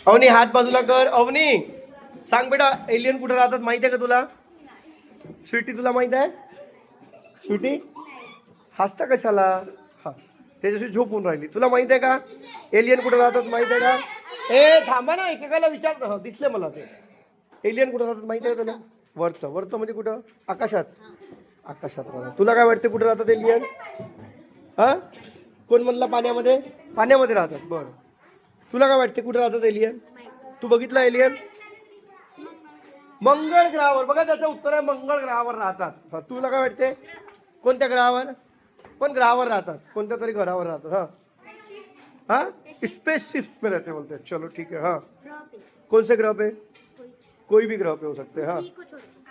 अवनी हात बाजूला कर. अवनी सांग बेटा, एलियन कुठे राहतात माहिती आहे का तुला? स्वीटी तुला माहित आहे? स्वीटी हसता कशाला? हा, त्याच्याशी झोपून राहिली. तुला माहित आहे का एलियन कुठे राहतात माहित आहे का? ए थांबा ना, एकेकाला विचार. दिसले मला ते. एलियन कुठे राहतात माहिती आहे का तुला? वर्त. वर्त म्हणजे कुठं? आकाशात. आकाशात राहतात. तुला काय वाटते कुठे राहतात एलियन? हा, कोण म्हणला पाण्यामध्ये? पाण्यामध्ये राहतात. बरं, तुला काय वाटते कुठे राहतात एलियन? तू बघितलं एलियन? मंगळ ग्रहावर. बघा त्याचं उत्तर आहे मंगळ ग्रहावर राहतात. तुला काय वाटते कोणत्या ग्रहावर? पण ग्रहावर राहतात, कोणत्या तरी ग्रहावर राहतात. हा हाँ, स्पेसशिप में रहते बोलते हैं. चलो ठीक है. हाँ, कौन से ग्रह पे? कोई भी ग्रह पे हो सकते हैं. हाँ,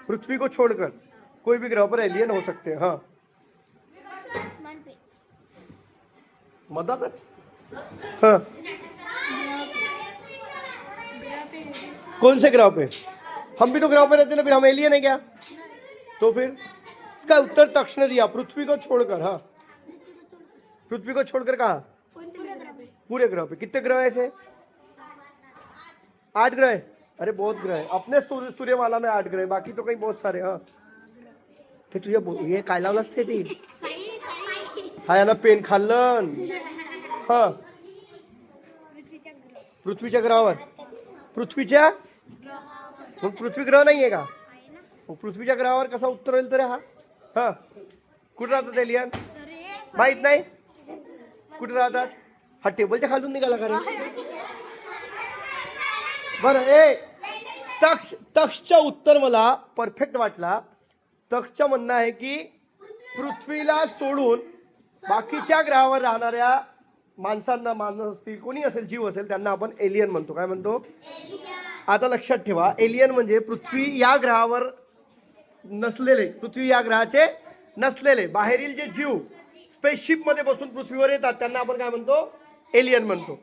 पृथ्वी को छोड़कर कोई भी ग्रह पर एलियन हो सकते हैं. हाँ, मदद. हाँ, कौन से ग्रह पे? हम भी तो ग्रह पे रहते हैं, फिर हम एलियन है क्या? तो फिर इसका उत्तर तक्ष ने दिया, पृथ्वी को छोड़कर. हाँ, पृथ्वी को छोड़कर कहा? पूरे ग्रह पे. कितने ग्रह है ऐसे? 8 ग्रह. अरे बहुत ग्रह है. अपने सूर्यमाला में 8 ग्रह, बाकी तो कहीं बहुत सारे. हाँ, ते तुझ्या हे काय लावलं असते ती? हा यानं पेन खाल्लं. हा, पृथ्वीच्या ग्रहावर. पृथ्वीच्या, मग पृथ्वी ग्रह नाहीये का? मग पृथ्वीच्या ग्रहावर कसा उत्तर होईल तर? हा हा, कुठे राहतात एलियन माहित नाही? कुठे राहतात? हा टेबलच्या खालून निघाला का रे? बरं, तक्षचं उत्तर मला परफेक्ट वाटला. तक्षचं म्हणणं आहे की पृथ्वीला सोडून बाकीच्या ग्रहावर राहणाऱ्या माणसांना, माणूस असतील, कोणी असेल, जीव असेल, त्यांना आपण एलियन म्हणतो. काय म्हणतो? आता लक्षात ठेवा, एलियन म्हणजे पृथ्वी या ग्रहावर नसलेले, पृथ्वी या ग्रहाचे नसलेले बाहेरील जे जीव स्पेसशिप मध्ये बसून पृथ्वीवर येतात त्यांना आपण काय म्हणतो? एलियन म्हणतो.